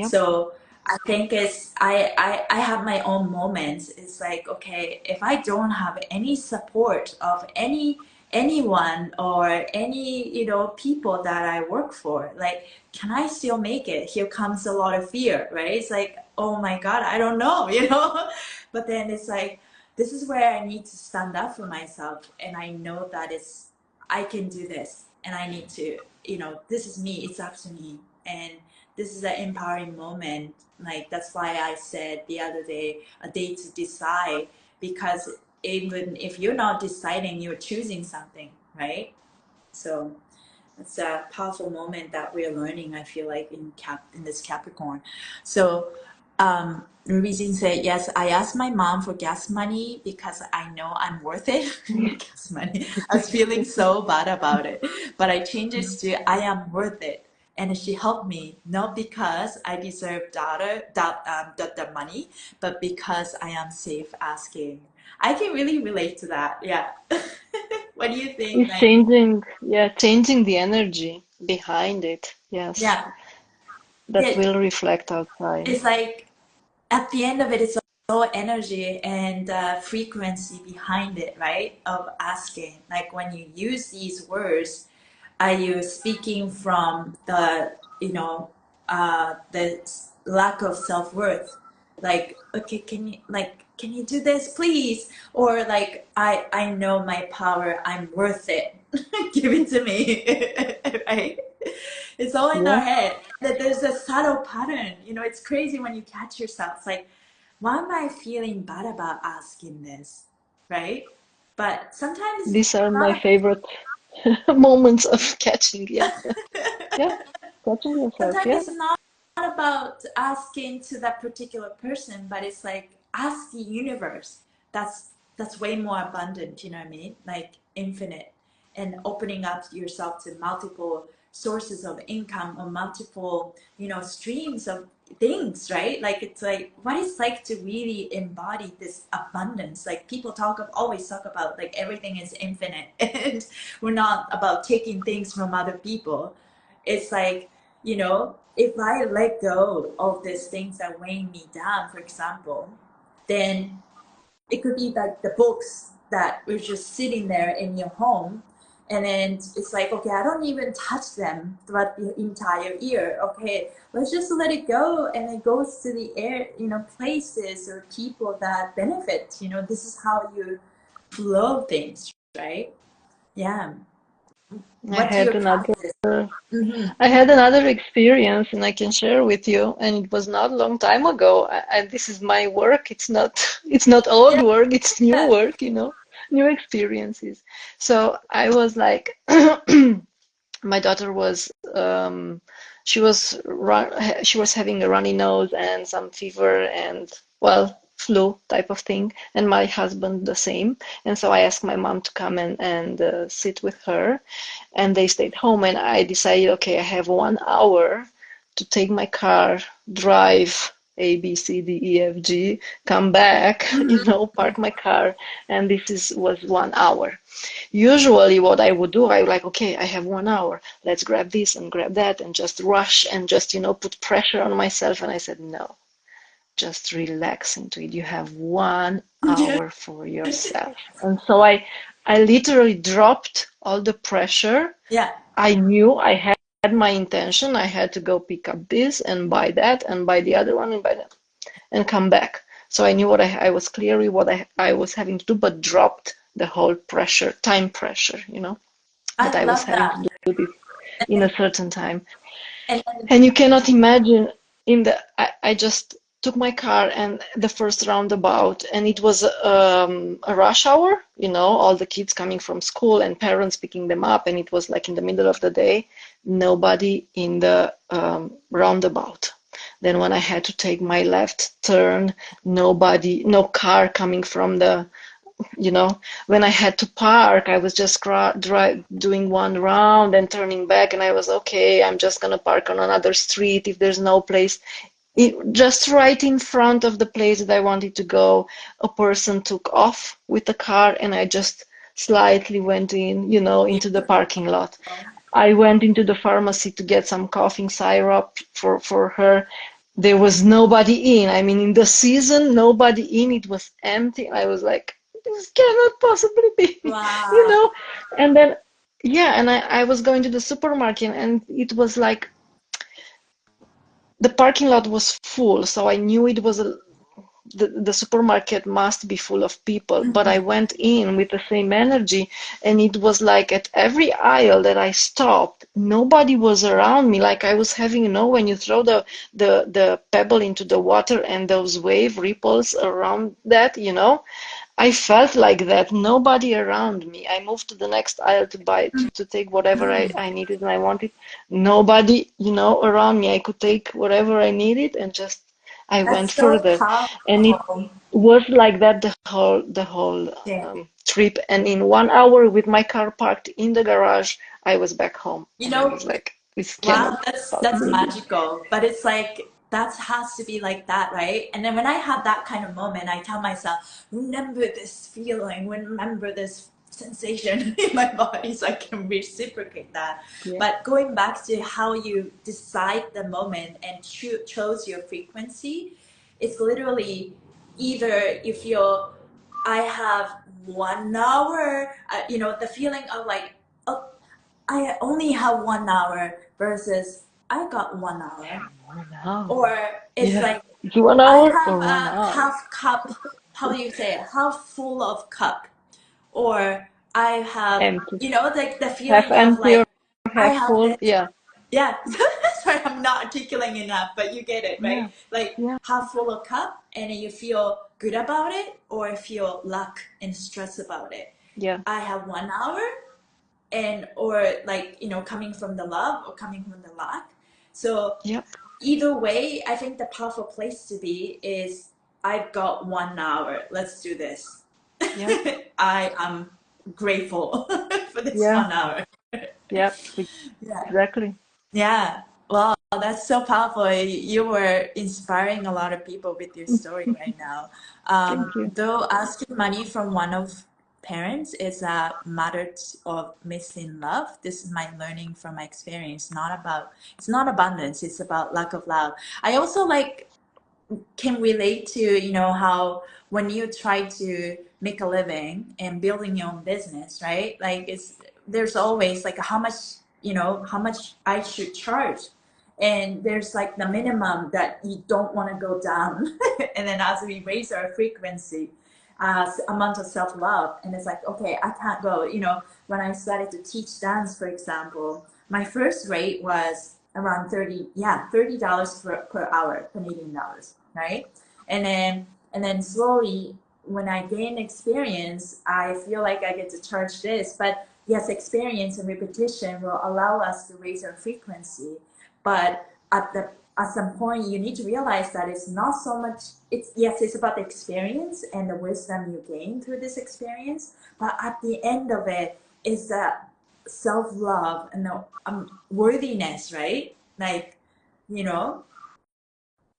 So I think it's I have my own moments. It's like, okay, if I don't have any support of anyone or any, people that I work for, like, can I still make it? Here comes a lot of fear, right? It's like, oh my God, I don't know, But then it's like, this is where I need to stand up for myself, and I know that I can do this, and I need to, this is me, it's up to me. And this is an empowering moment. Like, that's why I said the other day, a day to decide, because even if you're not deciding, you're choosing something, right? So it's a powerful moment that we're learning, I feel like, in this Capricorn. So Ruby said, yes, I asked my mom for gas money because I know I'm worth it. Gas money. I was feeling so bad about it. But I changed it to I am worth it. And she helped me, not because I deserve the money, but because I am safe asking. I can really relate to that. Yeah. What do you think? It's Like, changing, yeah, changing the energy behind it. Yes, yeah. that Yeah, will reflect outside. it's like at the end of it, it's all energy and frequency behind it, right? Of asking. Like when you use these words, are you speaking from the lack of self-worth? Like, okay, can you do this, please? Or like, I know my power, I'm worth it. Give it to me, right? It's all in our Yeah, head. That there's a subtle pattern. It's crazy when you catch yourself. It's like, why am I feeling bad about asking this, right? But sometimes it's these are my not. favorite moments of catching. Yeah, yeah, catching yourself. Sometimes Yeah, it's not about asking to that particular person, but it's like ask the universe. That's way more abundant, you know what I mean? Like infinite, and opening up yourself to multiple sources of income or multiple, streams of things, right? Like it's like what it's like to really embody this abundance. Like people always talk about like everything is infinite and we're not about taking things from other people. It's like, if I let go of these things that weigh me down, for example, then it could be like the books that were just sitting there in your home. And then it's like, okay, I don't even touch them throughout the entire year. Okay, let's just let it go. And it goes to the air, places or people that benefit. This is how you flow things, right? Yeah. I What's had your another. practice? Mm-hmm. I had another experience, and I can share with you. And it was not a long time ago. And this is my work. It's not. It's not old work. It's new Yeah. work. New experiences. So I was like, my daughter was she was having a runny nose and some fever and well flu type of thing, and my husband the same. And so I asked my mom to come and sit with her, and they stayed home. And I decided, okay, I have 1 hour to take my car, drive A, B, C, D, E, F, G, come back, park my car, and was 1 hour. Usually what I would do, I would like, okay, I have 1 hour. Let's grab this and grab that and just rush and just, put pressure on myself. And I said, no, just relax into it. You have one Yeah. hour for yourself. And so I literally dropped all the pressure. Yeah. I knew I had my intention. I had to go pick up this and buy that and buy the other one and buy that and come back. So I knew I was clearly what I was having to do, but dropped the whole pressure, time pressure, that I I was love having that. to do this in a certain time. And And you cannot imagine I just took my car and the first roundabout, and it was a rush hour, all the kids coming from school and parents picking them up, and it was like in the middle of the day, nobody in the roundabout. Then when I had to take my left turn, nobody, no car coming from the when I had to park, I was just doing one round and turning back, and I was okay. I'm just gonna park on another street if there's no place. Just right in front of the place that I wanted to go, a person took off with the car, and I just slightly went in, into the parking lot. I went into the pharmacy to get some coughing syrup for her. there was nobody in. I mean, in the season, nobody in. It was empty. I was like, this cannot possibly be, you Wow. know? And then, yeah, and I was going to the supermarket and it was like the parking lot was full. So I knew it was the supermarket must be full of people, but I went in with the same energy, and it was like at every aisle that I stopped, nobody was around me. Like I was having, when you throw the pebble into the water and those wave ripples around that, I felt like that. Nobody around me. I moved to the next aisle to buy to take whatever I needed and I wanted. Nobody, around me. I could take whatever I needed and just I went That's so further. And it powerful. was like that the whole Yeah. trip. And in 1 hour with my car parked in the garage, I was back home. You And I know, was like, this cannot wow, that's possibly be. magical. But it's like that has to be like that, right? And then when I have that kind of moment, I tell myself, remember this feeling, remember this sensation in my body so I can reciprocate that. Yeah. But going back to how you decide the moment and chose your frequency, it's literally either you feel I have 1 hour, the feeling of like, oh, I only have 1 hour versus I got 1 hour. 1 hour. Or it's Yeah. like Is it one I hour have or 1 hour? half cup, how do you say it? Half full of cup. Or I have, Empty. like the Half feeling of empty like or I half have full? this. Yeah. Yeah, sorry, I'm not articulating enough, but you get it, right? Yeah. Like Yeah. half full of cup, and then you feel good about it, or feel luck and stress about it. Yeah. I have 1 hour, and or like coming from the love or coming from the lack. So Yep. either way, I think the powerful place to be is I've got 1 hour, let's do this. Yep. I am grateful for this Yeah. 1 hour. Yep. Yeah. Exactly. Yeah. Well, that's so powerful. You were inspiring a lot of people with your story right now. Thank you. Though asking money from one of parents is a matter of missing love. This is my learning from my experience. It's not abundance. It's about lack of love. I also can relate to how when you try to make a living and building your own business, right? Like there's always like how much I should charge, and there's like the minimum that you don't want to go down. And then as we raise our frequency, amount of self-love, and it's like, okay, I can't go, when I started to teach dance, for example, my first rate was around 30, yeah, $30 per hour, Canadian dollars, right? And then slowly, when I gain experience, I feel like I get to charge this. But yes, experience and repetition will allow us to raise our frequency. But at some point, you need to realize that it's not so much. It's about the experience and the wisdom you gain through this experience. But at the end of it is that self love and the worthiness, right? Like, you know,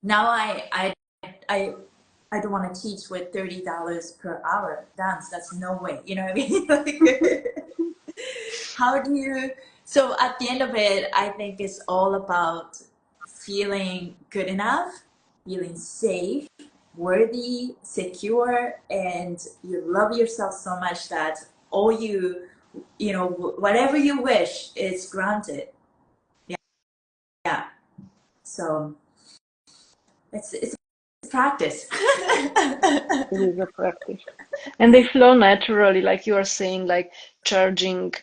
now I I don't want to teach with $30 per hour dance. That's no way. You know what I mean? Like, how do you? So at the end of it, I think it's all about feeling good enough, feeling safe, worthy, secure, and you love yourself so much that all whatever you wish is granted. Yeah. So it's practice. It is a practice. And they flow naturally, like you are saying, like charging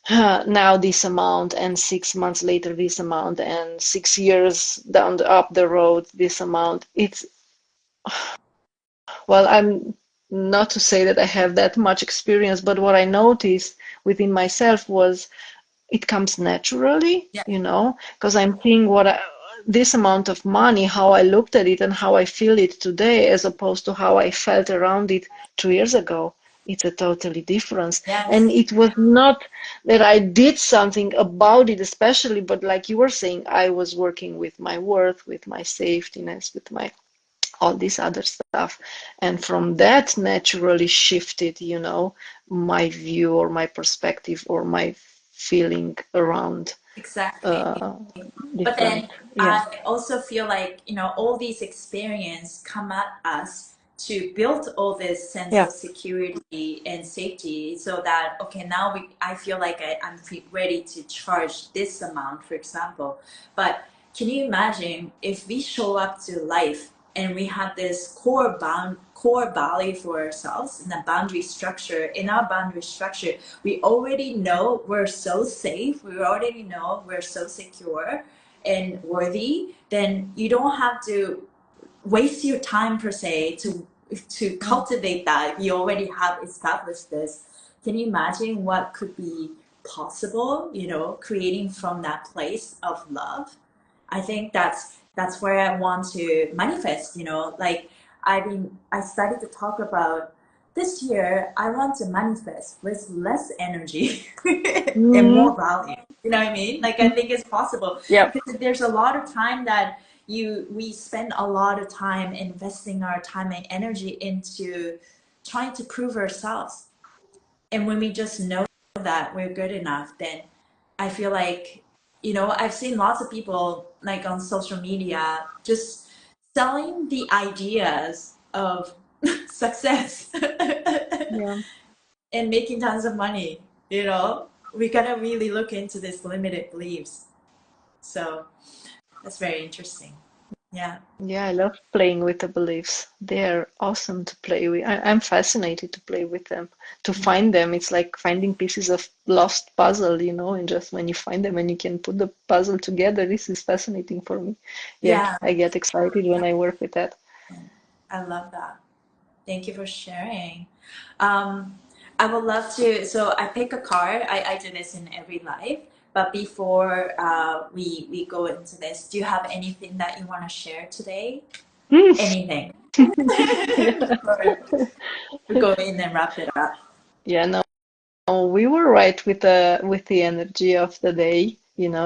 now this amount and 6 months later this amount and 6 years down up the road this amount. It's, well, I'm not to say that I have that much experience, but what I noticed within myself was it comes naturally, Yeah. because I'm seeing this amount of money, how I looked at it and how I feel it today, as opposed to how I felt around it 2 years ago. It's a totally difference. And Yes. it was not that I did something about it, especially, but like you were saying, I was working with my worth, with my safetiness, with my all this other stuff. And from that naturally shifted, my view or my perspective or my feeling around. Exactly. uh, But different. then Yeah, I also feel like, all these experience come at us to build all this sense yeah. of security and safety so that, okay, now I feel like I'm ready to charge this amount, for example. But can you imagine if we show up to life and we have this core value for ourselves in a boundary structure, in our boundary structure, we already know we're so safe, we already know we're so secure and worthy, then you don't have to waste your time per se to Mm. cultivate that. You already have established this. Can you imagine what could be possible, creating from that place of love? I think that's where I want to manifest, like I started to talk about this year I want to manifest with less energy and Mm. more value. You know what I mean? Like I think it's possible Yep. because there's a lot of time that we spend a lot of time investing our time and energy into trying to prove ourselves. And when we just know that we're good enough, then I feel like, I've seen lots of people like on social media just selling the ideas of success Yeah. and making tons of money. We gotta really look into this limited beliefs. So that's very interesting. Yeah. Yeah, I love playing with the beliefs. They're awesome to play with. I'm fascinated to play with them, to find them. It's like finding pieces of lost puzzle, and just when you find them and you can put the puzzle together, this is fascinating for me. Yeah, Yeah. I get excited when I work with that. I love that. Thank you for sharing. Um, I would love to. So I pick a card. I do this in every life. But before we go into this, do you have anything that you want to share today? Mm. Anything? Yeah. Before we go in and wrap it up. Yeah, no, we were right with the energy of the day,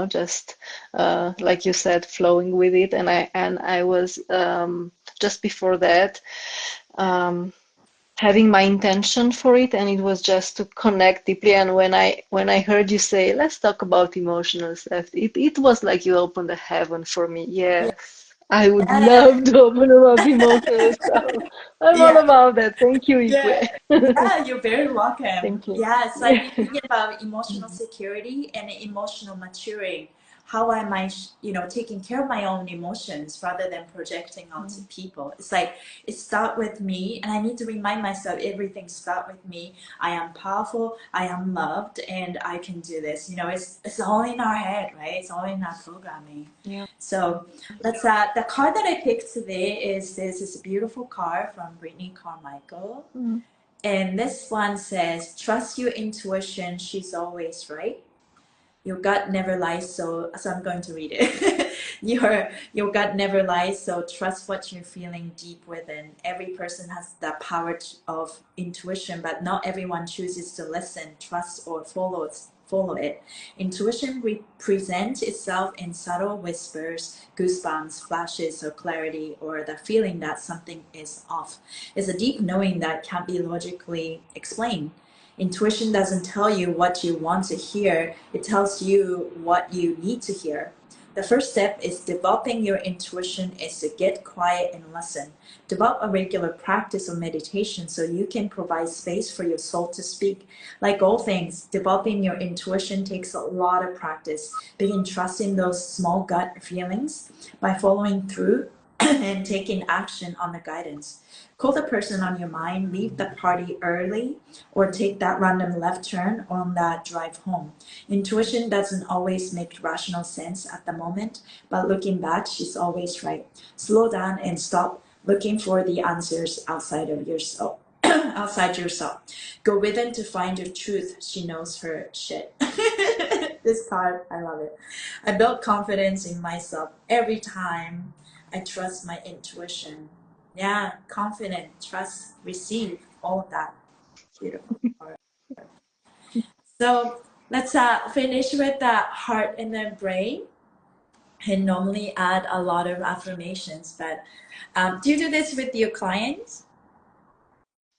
just like you said, flowing with it. And I was just before that. Um, Having my intention for it, and it was just to connect deeply. And when I heard you say let's talk about emotional stuff, it was like you opened a heaven for me. Yes, I would Yeah. love to open about emotional stuff. I'm all Yeah. about that. Thank you, Yeah, Ikue. yeah, you're very welcome. Thank you. Yeah, so I've Yeah. been thinking about emotional security and emotional maturing. How am I, taking care of my own emotions rather than projecting onto people? It's like it start with me, and I need to remind myself everything start with me. I am powerful, I am loved, and I can do this. It's all in our head, right? It's all in our programming. Yeah. So the card that I picked today is a beautiful card from Brittany Carmichael. Mm. And this one says, trust your intuition, she's always right. Your gut never lies, so I'm going to read it. Your gut never lies, so trust what you're feeling deep within. Every person has the power of intuition, but not everyone chooses to listen, trust, or follow it. Intuition presents itself in subtle whispers, goosebumps, flashes of clarity, or the feeling that something is off. It's a deep knowing that can't be logically explained. Intuition doesn't tell you what you want to hear, it tells you what you need to hear. The first step is developing your intuition is to get quiet and listen. Develop a regular practice of meditation so you can provide space for your soul to speak. Like all things, developing your intuition takes a lot of practice. Begin trusting those small gut feelings by following through and taking action on the guidance. Call the person on your mind, leave the party early, or take that random left turn on that drive home. Intuition doesn't always make rational sense at the moment, but looking back, she's always right. Slow down and stop looking for the answers outside of yourself. Outside yourself. Go within to find your truth. She knows her shit. This card, I love it. I built confidence in myself every time I trust my intuition. Yeah, confident, trust, receive, all of that. Beautiful. So let's finish with the heart and the brain. I normally add a lot of affirmations, but do you do this with your clients?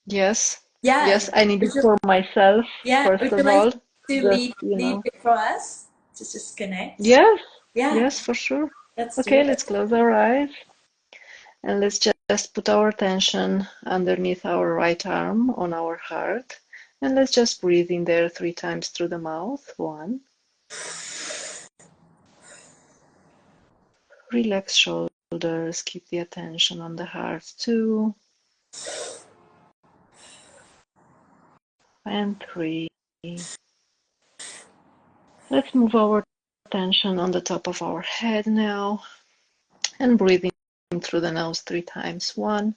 Yes. Yeah. Yes, I need Would it you, for myself, yeah. first Would you of like all. to Just, lead it for us? to just connect? Yes, Yeah, yes, for sure. let's do Okay, it. let's close our eyes and let's just put our attention underneath our right arm on our heart. And let's just breathe in there 3 times through the mouth. 1. Relax shoulders, keep the attention on the heart. 2 and 3. Let's move our attention on the top of our head now and breathe in through the nose 3 times. 1,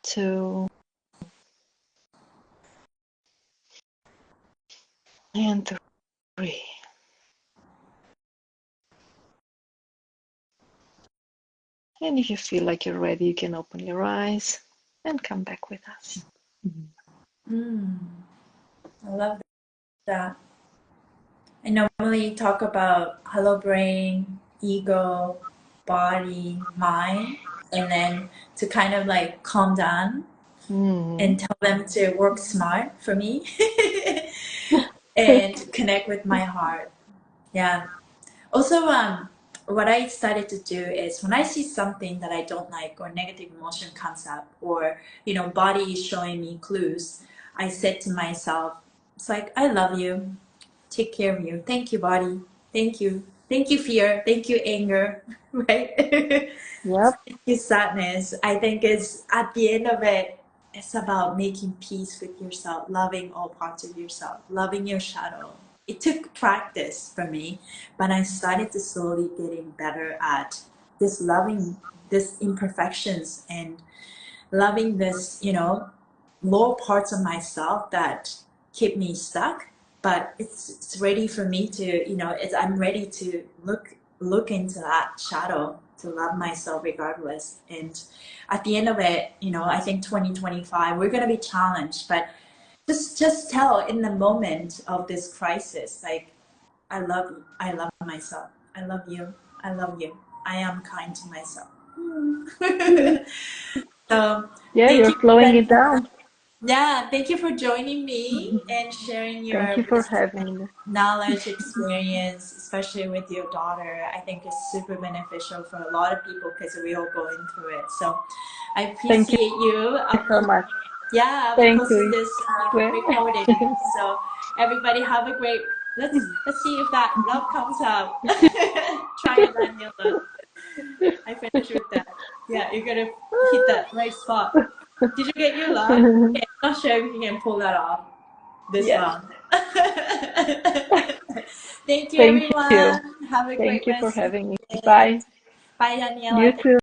2, and 3. And if you feel like you're ready, you can open your eyes and come back with us. Mm, I love that. I normally talk about hello brain, ego, body, mind, and then to kind of like calm down Mm-hmm. and tell them to work smart for me and connect with my heart. Yeah. Also, what I started to do is when I see something that I don't like or negative emotion comes up or, body is showing me clues, I said to myself, it's like, I love you. Take care of you. Thank you, body. Thank you. Thank you, fear. Thank you, anger. Right? Yep. Thank you, sadness. I think it's at the end of it, it's about making peace with yourself, loving all parts of yourself, loving your shadow. It took practice for me, but I started to slowly getting better at this loving this imperfections and loving this, low parts of myself that keep me stuck. But it's ready for me to, I'm ready to look into that shadow to love myself regardless. And at the end of it, I think 2025 we're gonna be challenged, but just tell in the moment of this crisis, like I love you, I love myself, I love you, I love you, I am kind to myself. So Yeah, thank you're you, slowing it Daniela. down. Yeah, thank you for joining me and sharing Thank your you for wisdom and having me. knowledge, experience, especially with your daughter. I think it's super beneficial for a lot of people because we're all going through it. So I Thank you appreciate you. so much. Yeah, I'll be Thank posting you. this recording. So everybody have a great. Let's see if that love comes out. Try it, Daniela. I finished with that. Yeah, you're gonna hit that right spot. Did you get your love? Okay, I'm not sure if you can pull that off this Yes. long. Thank you, Thank you. everyone. Have a Thank great you for rest of having me. the day. Bye. Bye, You Daniela. too.